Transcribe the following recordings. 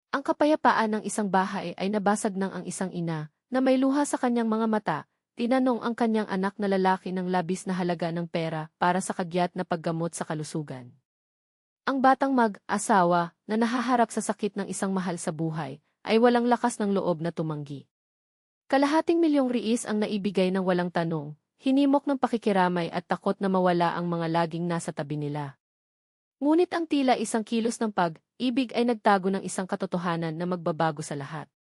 Ang kapayapaan ng isang bahay ay nabasag ng ang isang ina, na may luha sa kanyang mga mata, tinanong ang kanyang anak na lalaki ng labis na halaga ng pera para sa kagyat na paggamot sa kalusugan. Ang batang mag-asawa na nahaharap sa sakit ng isang mahal sa buhay, ay walang lakas ng loob na tumanggi. Kalahating milyong riis ang naibigay ng walang tanong, hinimok ng pakikiramay at takot na mawala ang mga laging nasa tabi nila. Ngunit ang tila isang kilos ng pag-ibig ay nagtago ng isang katotohanan na magbabago sa lahat.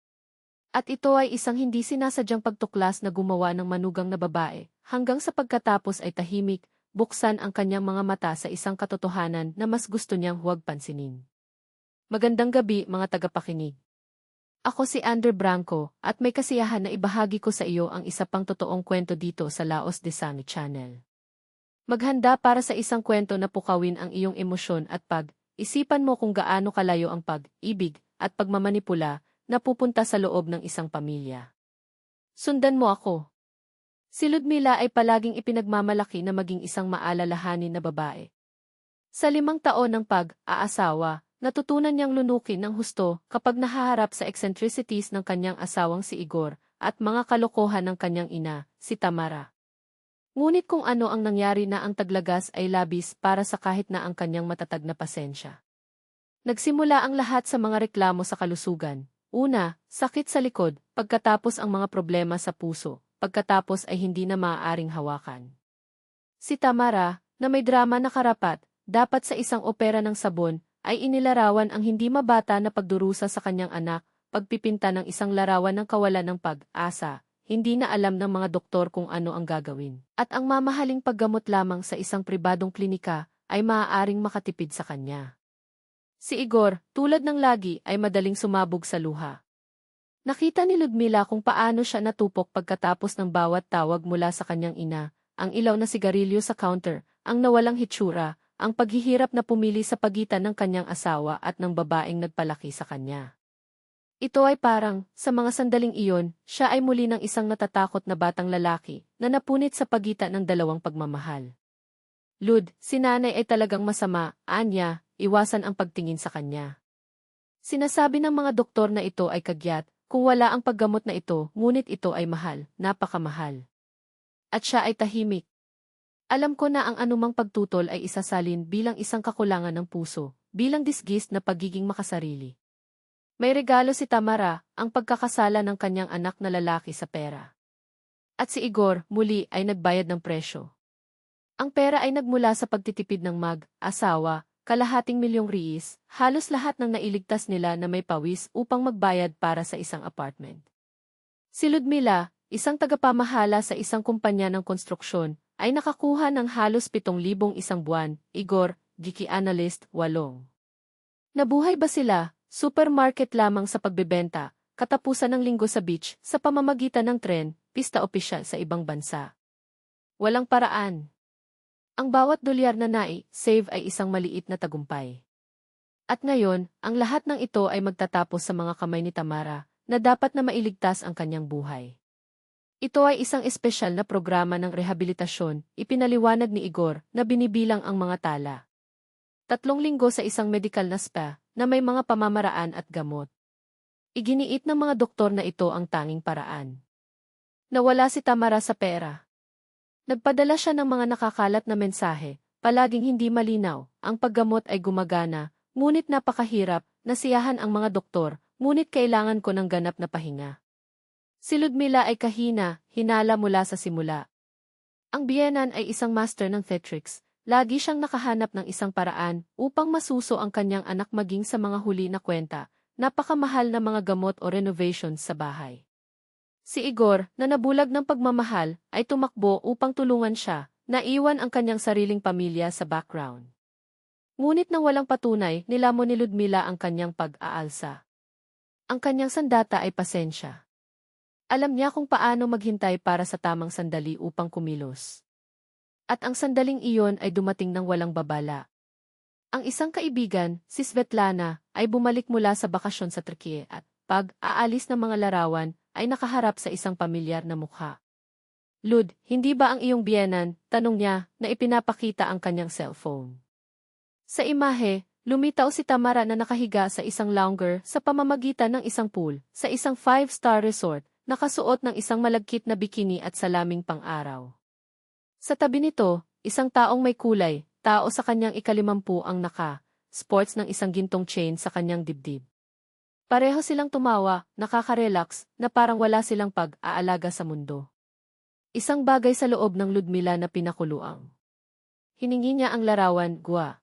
At ito ay isang hindi sinasadyang pagtuklas na gumawa ng manugang na babae, hanggang sa pagkatapos ay tahimik, buksan ang kanyang mga mata sa isang katotohanan na mas gusto niyang huwag pansinin. Magandang gabi mga tagapakinig. Ako si Ander Branco at may kasiyahan na ibahagi ko sa iyo ang isa pang totoong kwento dito sa Laos de Sami Channel. Maghanda para sa isang kwento na pukawin ang iyong emosyon at pag-isipan mo kung gaano kalayo ang pag-ibig at pagmamanipula na pupunta sa loob ng isang pamilya. Sundan mo ako. Si Ludmila ay palaging ipinagmamalaki na maging isang maalalahanin na babae. Sa 5 taon ng pag-aasawa, natutunan niyang lunukin ng husto kapag nahaharap sa eccentricities ng kanyang asawang si Igor at mga kalokohan ng kanyang ina, si Tamara. Ngunit kung ano ang nangyari na ang taglagas ay labis para sa kahit na ang kanyang matatag na pasensya. Nagsimula ang lahat sa mga reklamo sa kalusugan. Una, sakit sa likod, pagkatapos ang mga problema sa puso, pagkatapos ay hindi na maaaring hawakan. Si Tamara, na may drama na karapat, dapat sa isang opera ng sabon, ay inilarawan ang hindi mabata na pagdurusa sa kanyang anak, pagpipinta ng isang larawan ng kawalan ng pag-asa, hindi na alam ng mga doktor kung ano ang gagawin. At ang mamahaling paggamot lamang sa isang pribadong klinika ay maaaring makatipid sa kanya. Si Igor, tulad ng lagi, ay madaling sumabog sa luha. Nakita ni Ludmila kung paano siya natupok pagkatapos ng bawat tawag mula sa kanyang ina, ang ilaw na sigarilyo sa counter, ang nawalang hitsura, ang paghihirap na pumili sa pagitan ng kanyang asawa at ng babaeng nagpalaki sa kanya. Ito ay parang, sa mga sandaling iyon, siya ay muli ng isang natatakot na batang lalaki na napunit sa pagitan ng dalawang pagmamahal. Lud, si nanay ay talagang masama, anya, iwasan ang pagtingin sa kanya. Sinasabi ng mga doktor na ito ay kagyat, kung wala ang paggamot na ito, ngunit ito ay mahal, napakamahal. At siya ay tahimik. Alam ko na ang anumang pagtutol ay isasalin bilang isang kakulangan ng puso, bilang disgist na pagiging makasarili. May regalo si Tamara, ang pagkakasala ng kanyang anak na lalaki sa pera. At si Igor, muli, ay nagbayad ng presyo. Ang pera ay nagmula sa pagtitipid ng mag-asawa, kalahating milyong riis, halos lahat ng nailigtas nila na may pawis upang magbayad para sa isang apartment. Si Ludmila, isang tagapamahala sa isang kumpanya ng konstruksyon, ay nakakuha ng halos 7,000 isang buwan. Igor, Geeky Analyst, 8. Nabuhay ba sila? Supermarket lamang sa pagbebenta, katapusan ng linggo sa beach, sa pamamagitan ng tren, pista opisyal sa ibang bansa. Walang paraan. Ang bawat dolyar na save ay isang maliit na tagumpay. At ngayon, ang lahat ng ito ay magtatapos sa mga kamay ni Tamara, na dapat na mailigtas ang kanyang buhay. Ito ay isang espesyal na programa ng rehabilitasyon, ipinaliwanag ni Igor, na binibilang ang mga tala. 3 linggo sa isang medical na spa, na may mga pamamaraan at gamot. Iginiit ng mga doktor na ito ang tanging paraan. Nawala si Tamara sa pera. Nagpadala siya ng mga nakakalat na mensahe, palaging hindi malinaw, ang paggamot ay gumagana, ngunit napakahirap, nasiyahan ang mga doktor, ngunit kailangan ko ng ganap na pahinga. Si Ludmila ay kahina, hinala mula sa simula. Ang biyenan ay isang master ng theatrics, lagi siyang nakahanap ng isang paraan upang masuso ang kanyang anak maging sa mga huli na kwenta, napakamahal na mga gamot o renovations sa bahay. Si Igor, na nabulag ng pagmamahal, ay tumakbo upang tulungan siya, naiwan ang kanyang sariling pamilya sa background. Ngunit nang walang patunay, nilamon ni Ludmila ang kanyang pag-aalsa. Ang kanyang sandata ay pasensya. Alam niya kung paano maghintay para sa tamang sandali upang kumilos. At ang sandaling iyon ay dumating ng walang babala. Ang isang kaibigan, si Svetlana, ay bumalik mula sa bakasyon sa Turkey at, pag-aalis ng mga larawan, ay nakaharap sa isang pamilyar na mukha. Lud, hindi ba ang iyong biyenan, tanong niya, na ipinapakita ang kanyang cellphone. Sa imahe, Lumitaw si Tamara na nakahiga sa isang lounger sa pamamagitan ng isang pool sa isang 5-star resort, nakasuot ng isang malagkit na bikini at salaming pang-araw. Sa tabi nito, isang taong may kulay, tao sa kanyang ika-50 ang sports ng isang gintong chain sa kanyang dibdib. Pareho silang tumawa, nakaka-relax, na parang wala silang pag-aalaga sa mundo. Isang bagay sa loob ng Ludmila na pinakuluang. Hiningi niya ang larawan, gua.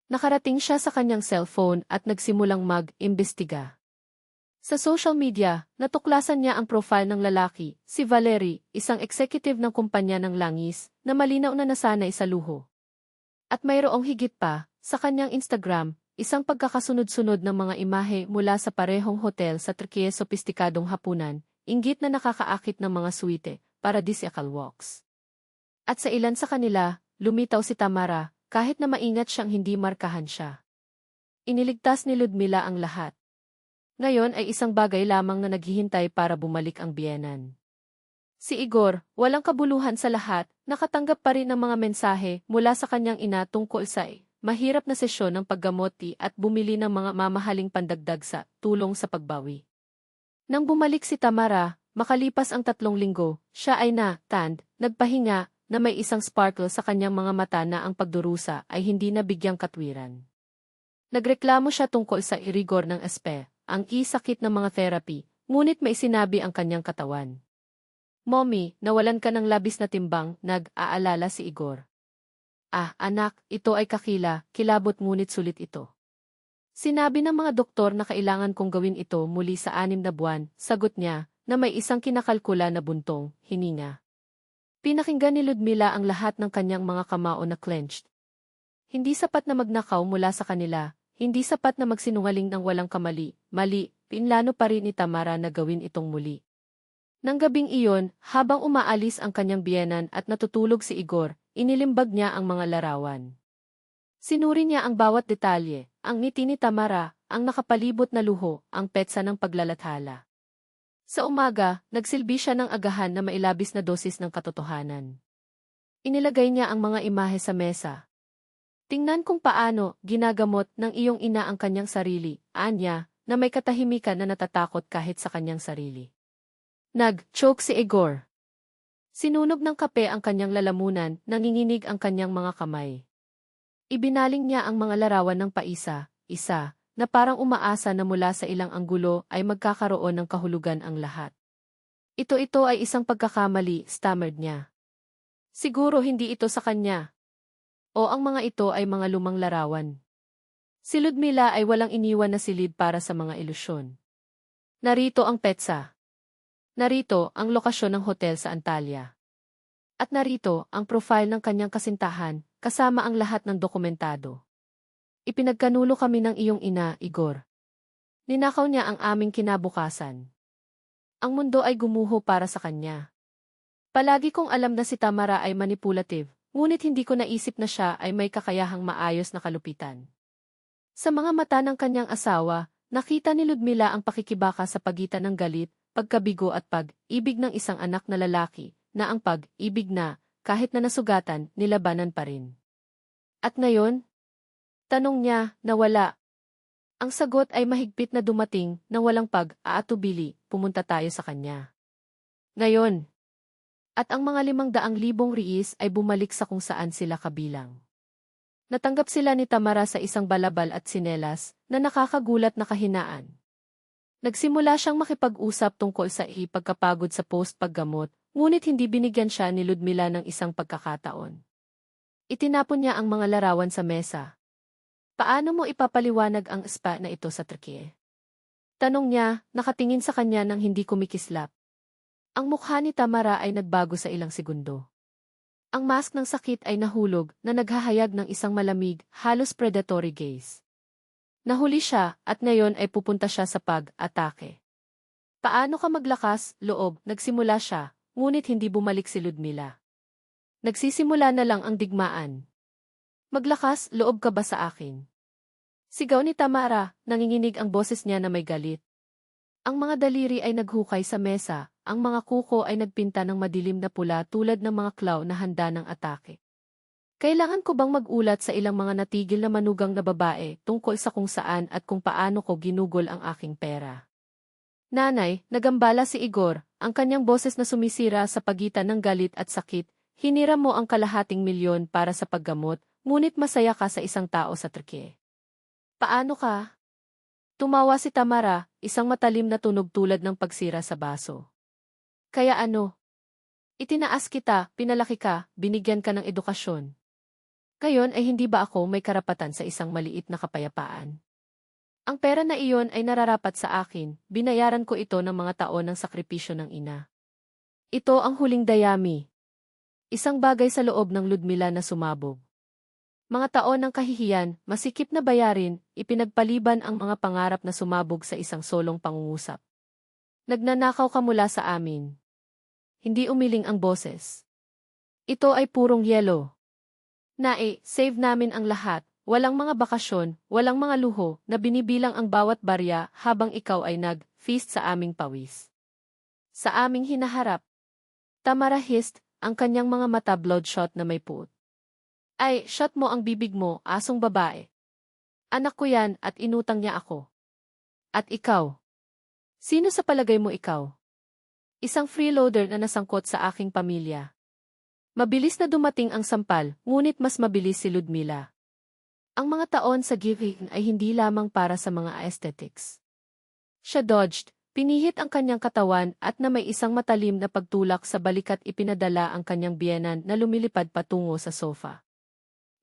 Nakarating siya sa kanyang cellphone at nagsimulang mag-imbestiga. Sa social media, natuklasan niya ang profile ng lalaki, si Valerie, isang executive ng kumpanya ng langis, na malinaw na nasanay sa luho. At mayroong higit pa, sa kanyang Instagram, isang pagkakasunod-sunod ng mga imahe mula sa parehong hotel sa Turkiye sopistikadong hapunan, inggit na nakakaakit ng mga suite, paradisiacal walks. At sa ilan sa kanila, lumitaw si Tamara, kahit na maingat siyang hindi markahan siya. Iniligtas ni Ludmila ang lahat. Ngayon ay isang bagay lamang na naghihintay para bumalik ang biyenan. Si Igor, walang kabuluhan sa lahat, nakatanggap pa rin ng mga mensahe mula sa kanyang ina tungkol sa mahirap na sesyon ng paggamoti at bumili ng mga mamahaling pandagdag sa tulong sa pagbawi. Nang bumalik si Tamara, makalipas ang 3 linggo, siya ay nagpahinga, na may isang sparkle sa kanyang mga mata na ang pagdurusa ay hindi nabigyang katwiran. Nagreklamo siya tungkol sa rigor ng ang sakit ng mga therapy, ngunit may sinabi ang kanyang katawan. Mommy, nawalan ka ng labis na timbang, nag-aalala si Igor. Anak, ito ay kakila, kilabot ngunit sulit ito. Sinabi ng mga doktor na kailangan kong gawin ito muli sa 6 na buwan, sagot niya, na may isang kinakalkula na buntong, hininga. Pinakinggan ni Ludmila ang lahat ng kanyang mga kamao na clenched. Hindi sapat na magnakaw mula sa kanila, hindi sapat na magsinungaling ng walang mali, pinlano pa rin ni Tamara na gawin itong muli. Nang gabing iyon, habang umaalis ang kanyang biyenan at natutulog si Igor, inilimbag niya ang mga larawan. Sinuri niya ang bawat detalye, ang ngiti ni Tamara, ang nakapalibot na luho, ang petsa ng paglalathala. Sa umaga, nagsilbi siya ng agahan na mailabis na dosis ng katotohanan. Inilagay niya ang mga imahe sa mesa. Tingnan kung paano ginagamot ng iyong ina ang kanyang sarili, anya, na may katahimikan na natatakot kahit sa kanyang sarili. Nag-choke si Igor. Sinunog ng kape ang kanyang lalamunan, nanginginig ang kanyang mga kamay. Ibinaling niya ang mga larawan ng paisa-isa, na parang umaasa na mula sa ilang anggulo ay magkakaroon ng kahulugan ang lahat. Ito ay isang pagkakamali, stammered niya. Siguro hindi ito sa kanya. O ang mga ito ay mga lumang larawan. Si Ludmila ay walang iniwan na silid para sa mga ilusyon. Narito ang petsa. Narito ang lokasyon ng hotel sa Antalya. At narito ang profile ng kanyang kasintahan, kasama ang lahat ng dokumentado. Ipinagkanulo kami ng iyong ina, Igor. Ninakaw niya ang aming kinabukasan. Ang mundo ay gumuho para sa kanya. Palagi kong alam na si Tamara ay manipulative, ngunit hindi ko naisip na siya ay may kakayahang maayos na kalupitan. Sa mga mata ng kanyang asawa, nakita ni Ludmila ang pakikibaka sa pagitan ng galit, pagkabigo at pag-ibig ng isang anak na lalaki, na ang pag-ibig na, kahit na nasugatan, nilabanan pa rin. At ngayon? Tanong niya, nawala. Ang sagot ay mahigpit na dumating, nang walang pag-aatubili, pumunta tayo sa kanya. Ngayon. At ang mga 500,000 riis ay bumalik sa kung saan sila kabilang. Natanggap sila ni Tamara sa isang balabal at sinelas, na nakakagulat na kahinaan. Nagsimula siyang makipag-usap tungkol sa pagkapagod sa post-paggamot, ngunit hindi binigyan siya ni Ludmila ng isang pagkakataon. Itinapon niya ang mga larawan sa mesa. Paano mo ipapaliwanag ang spa na ito sa Turkiye? Tanong niya, nakatingin sa kanya nang hindi kumikislap. Ang mukha ni Tamara ay nagbago sa ilang segundo. Ang mask ng sakit ay nahulog na naghahayag ng isang malamig, halos predatory gaze. Nahuli siya at ngayon ay pupunta siya sa pag-atake. Paano ka maglakas, loob, nagsimula siya, ngunit hindi bumalik si Ludmila. Nagsisimula na lang ang digmaan. Maglakas, loob ka ba sa akin? Sigaw ni Tamara, nanginginig ang boses niya na may galit. Ang mga daliri ay naghukay sa mesa, ang mga kuko ay nagpinta ng madilim na pula tulad ng mga claw na handa ng atake. Kailangan ko bang magulat sa ilang mga natigil na manugang na babae tungkol sa kung saan at kung paano ko ginugol ang aking pera? Nanay, nagambala si Igor, ang kanyang boses na sumisira sa pagitan ng galit at sakit. Hiniram mo ang kalahating milyon para sa paggamot, ngunit masaya ka sa isang tao sa trike. Paano ka? Tumawa si Tamara, isang matalim na tunog tulad ng pagsira sa baso. Kaya ano? Itinaas kita, pinalaki ka, binigyan ka ng edukasyon. Ngayon ay hindi ba ako may karapatan sa isang maliit na kapayapaan? Ang pera na iyon ay nararapat sa akin, binayaran ko ito ng mga taon ng sakripisyo ng ina. Ito ang huling dayami. Isang bagay sa loob ng Ludmila na sumabog. Mga taon ng kahihiyan, masikip na bayarin, ipinagpaliban ang mga pangarap na sumabog sa isang solong pangungusap. Nagnanakaw ka mula sa amin. Hindi umiling ang boses. Ito ay purong yelo. Save namin ang lahat, walang mga bakasyon, walang mga luho, na binibilang ang bawat barya habang ikaw ay nag-feast sa aming pawis. Sa aming hinaharap. Tamara hissed, ang kanyang mga mata bloodshot na may puot. Ay, shut mo ang bibig mo, asong babae. Anak ko yan at inutang niya ako. At ikaw? Sino sa palagay mo ikaw? Isang freeloader na nasangkot sa aking pamilya. Mabilis na dumating ang sampal, ngunit mas mabilis si Ludmila. Ang mga taon sa giving ay hindi lamang para sa mga aesthetics. Siya dodged, pinihit ang kanyang katawan at na may isang matalim na pagtulak sa balikat ipinadala ang kanyang biyenan na lumilipad patungo sa sofa.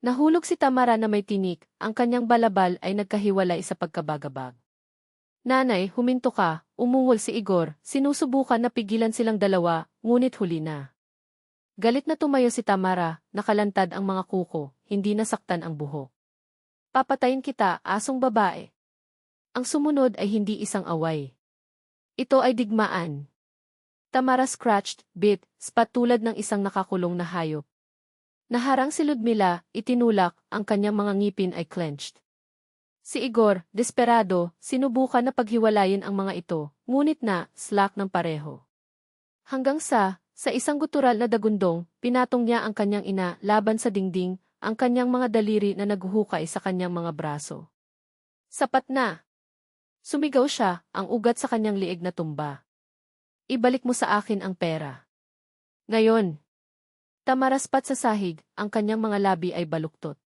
Nahulog si Tamara na may tinik, ang kanyang balabal ay nagkahiwalay sa pagkabagabag. Nanay, huminto ka, umungol si Igor, sinusubukan na pigilan silang dalawa, ngunit huli na. Galit na tumayo si Tamara, nakalantad ang mga kuko, hindi nasaktan ang buhok. Papatayin kita, asong babae. Ang sumunod ay hindi isang away. Ito ay digmaan. Tamara scratched, bit, spat tulad ng isang nakakulong na hayop. Naharang si Ludmila, itinulak, ang kanyang mga ngipin ay clenched. Si Igor, desperado, sinubukan na paghiwalayin ang mga ito, ngunit slack ng pareho. Hanggang sa isang gutural na dagundong, pinatong niya ang kanyang ina laban sa dingding, ang kanyang mga daliri na naghuhukay sa kanyang mga braso. Sapat na! Sumigaw siya, ang ugat sa kanyang liig na tumba. Ibalik mo sa akin ang pera. Ngayon. Tamaraspat sa sahig, ang kanyang mga labi ay baluktot.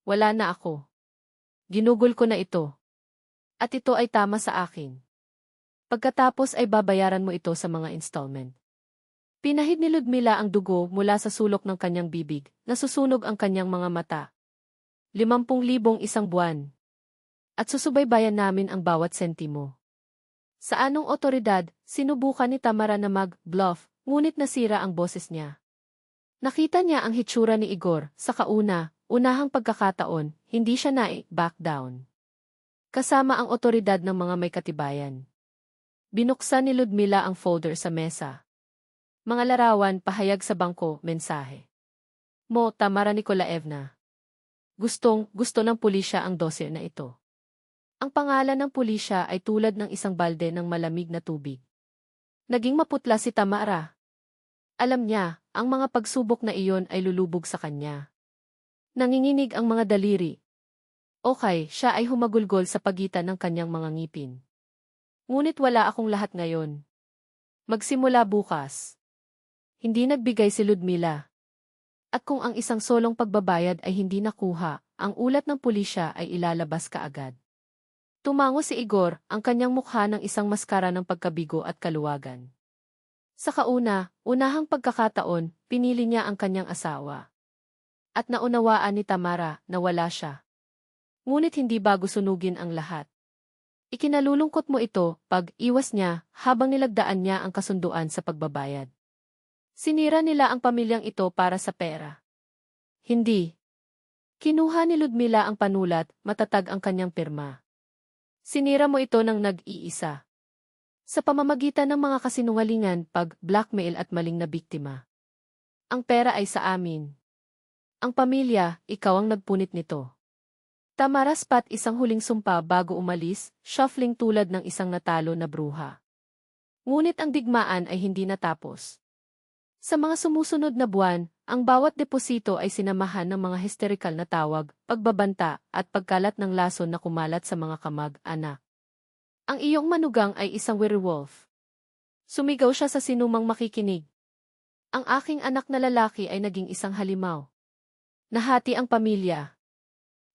Wala na ako. Ginugol ko na ito. At ito ay tama sa akin. Pagkatapos ay babayaran mo ito sa mga installment. Pinahid ni Ludmila ang dugo mula sa sulok ng kanyang bibig, nasusunog ang kanyang mga mata. 50,000 isang buwan. At susubaybayan namin ang bawat sentimo. Sa anong otoridad, sinubukan ni Tamara na mag-bluff, ngunit nasira ang boses niya. Nakita niya ang hitsura ni Igor, sa unahang pagkakataon, hindi siya back down. Kasama ang otoridad ng mga may katibayan. Binuksan ni Ludmila ang folder sa mesa. Mga larawan, pahayag sa bangko, mensahe. Mo, Tamara Nikolaevna. Gusto ng pulisya ang dossier na ito. Ang pangalan ng pulisya ay tulad ng isang balde ng malamig na tubig. Naging maputla si Tamara. Alam niya, ang mga pagsubok na iyon ay lulubog sa kanya. Nanginginig ang mga daliri. Okay, siya ay humagulgol sa pagitan ng kanyang mga ngipin. Ngunit wala akong lahat ngayon. Magsimula bukas. Hindi nagbigay si Ludmila. At kung ang isang solong pagbabayad ay hindi nakuha, ang ulat ng pulisya ay ilalabas kaagad. Tumango si Igor, ang kanyang mukha ng isang maskara ng pagkabigo at kaluwagan. Sa unahang pagkakataon, pinili niya ang kanyang asawa. At naunawaan ni Tamara na wala siya. Ngunit hindi bago sunugin ang lahat. Ikinalulungkot mo ito pag iwas niya habang nilagdaan niya ang kasunduan sa pagbabayad. Sinira nila ang pamilyang ito para sa pera. Hindi. Kinuha ni Ludmila ang panulat, matatag ang kanyang pirma. Sinira mo ito ng nag-iisa. Sa pamamagitan ng mga kasinungalingan, pag-blackmail at maling na biktima. Ang pera ay sa amin. Ang pamilya, ikaw ang nagpunit nito. Tamara spat isang huling sumpa bago umalis, shuffling tulad ng isang natalo na bruha. Ngunit ang digmaan ay hindi natapos. Sa mga sumusunod na buwan, ang bawat deposito ay sinamahan ng mga hysterikal na tawag, pagbabanta, at pagkalat ng lason na kumalat sa mga kamag-anak. Ang iyong manugang ay isang werewolf. Sumigaw siya sa sinumang makikinig. Ang aking anak na lalaki ay naging isang halimaw. Nahati ang pamilya.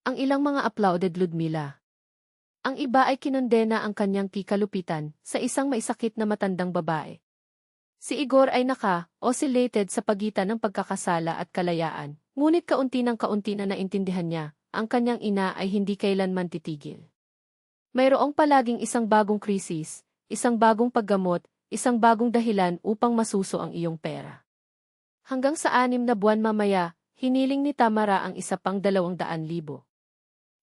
Ang ilang mga applauded Ludmila. Ang iba ay kinondena ang kanyang kikalupitan sa isang maisakit na matandang babae. Si Igor ay oscillated sa pagitan ng pagkakasala at kalayaan, ngunit kaunti ng kaunti na naintindihan niya, ang kanyang ina ay hindi kailanman titigil. Mayroong palaging isang bagong krisis, isang bagong paggamot, isang bagong dahilan upang masuso ang iyong pera. Hanggang sa 6 na buwan mamaya, hiniling ni Tamara ang isa pang 200,000.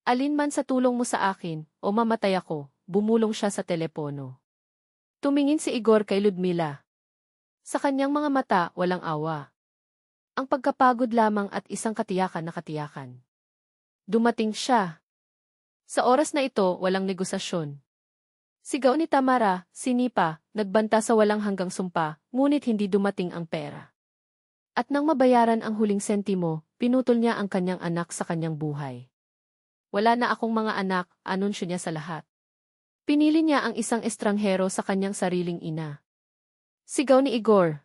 Alin man sa tulong mo sa akin, o mamatay ako, bumulong siya sa telepono. Tumingin si Igor kay Ludmila. Sa kanyang mga mata, walang awa. Ang pagkapagod lamang at isang katiyakan na katiyakan. Dumating siya. Sa oras na ito, walang negosasyon. Sigaw ni Tamara, sinipa, nagbanta sa walang hanggang sumpa, ngunit hindi dumating ang pera. At nang mabayaran ang huling sentimo, pinutol niya ang kanyang anak sa kanyang buhay. Wala na akong mga anak, anunsyo niya sa lahat. Pinili niya ang isang estranghero sa kanyang sariling ina. Sigaw ni Igor.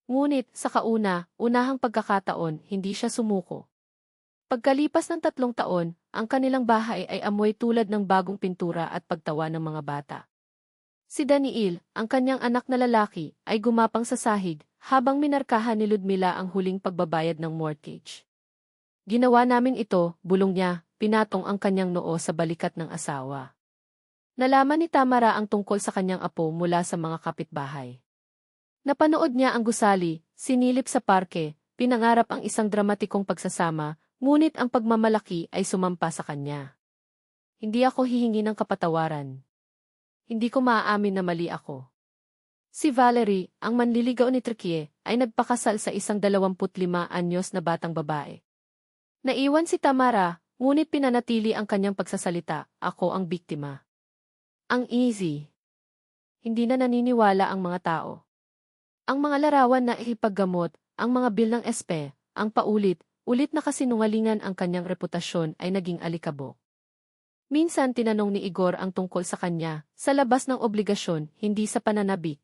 Ngunit, sa unahang pagkakataon, hindi siya sumuko. Pagkalipas ng 3 taon, ang kanilang bahay ay amoy tulad ng bagong pintura at pagtawa ng mga bata. Si Daniel, ang kanyang anak na lalaki, ay gumapang sa sahig, habang minarkahan ni Ludmila ang huling pagbabayad ng mortgage. Ginawa namin ito, bulong niya, pinatong ang kanyang noo sa balikat ng asawa. Nalaman ni Tamara ang tungkol sa kanyang apo mula sa mga kapitbahay. Napanood niya ang gusali, sinilip sa parke, pinangarap ang isang dramatikong pagsasama, ngunit ang pagmamalaki ay sumampa sa kanya. Hindi ako hihingi ng kapatawaran. Hindi ko maaamin na mali ako. Si Valerie, ang manliligaw ni Trikie, ay nagpakasal sa isang 25 anyos na batang babae. Naiwan si Tamara, ngunit pinanatili ang kanyang pagsasalita, ako ang biktima. Ang easy. Hindi na naniniwala ang mga tao. Ang mga larawan na ipaggamot, ang mga bil ng SP, ang paulit-ulit na kasinungalingan ang kanyang reputasyon ay naging alikabok. Minsan tinanong ni Igor ang tungkol sa kanya, sa labas ng obligasyon, hindi sa pananabik.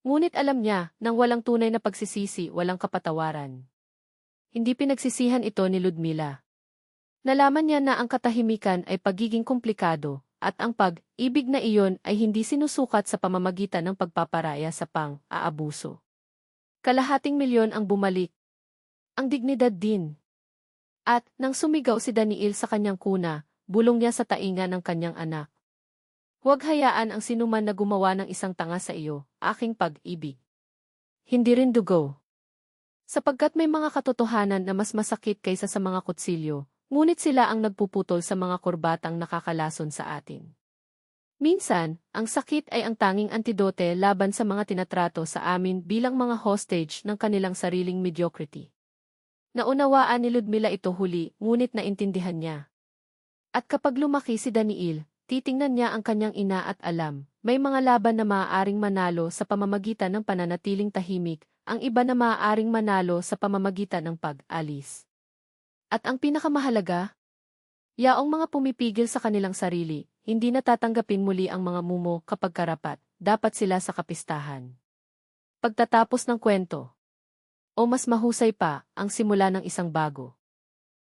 Ngunit alam niya, nang walang tunay na pagsisisi, walang kapatawaran. Hindi pinagsisihan ito ni Ludmila. Nalaman niya na ang katahimikan ay pagiging komplikado, at ang pag-ibig na iyon ay hindi sinusukat sa pamamagitan ng pagpaparaya sa pang-aabuso. $250,000 ang bumalik. Ang dignidad din. At, nang sumigaw si Daniel sa kanyang kuna, bulong niya sa tainga ng kanyang anak. Huwag hayaan ang sinuman na gumawa ng isang tanga sa iyo, aking pag-ibig. Hindi rin dugo. Sapagkat may mga katotohanan na mas masakit kaysa sa mga kutsilyo, ngunit sila ang nagpuputol sa mga kurbatang nakakalason sa atin. Minsan, ang sakit ay ang tanging antidote laban sa mga tinatrato sa amin bilang mga hostage ng kanilang sariling mediocrity. Naunawaan ni Ludmila ito huli, ngunit naintindihan niya. At kapag lumaki si Daniel, titingnan niya ang kanyang ina at alam, may mga laban na maaaring manalo sa pamamagitan ng pananatiling tahimik, ang iba na maaaring manalo sa pamamagitan ng pag-alis. At ang pinakamahalaga, yaong mga pumipigil sa kanilang sarili, hindi natatanggapin muli ang mga mumo kapag karapat, dapat sila sa kapistahan. Pagtatapos ng kwento, o mas mahusay pa, ang simula ng isang bago.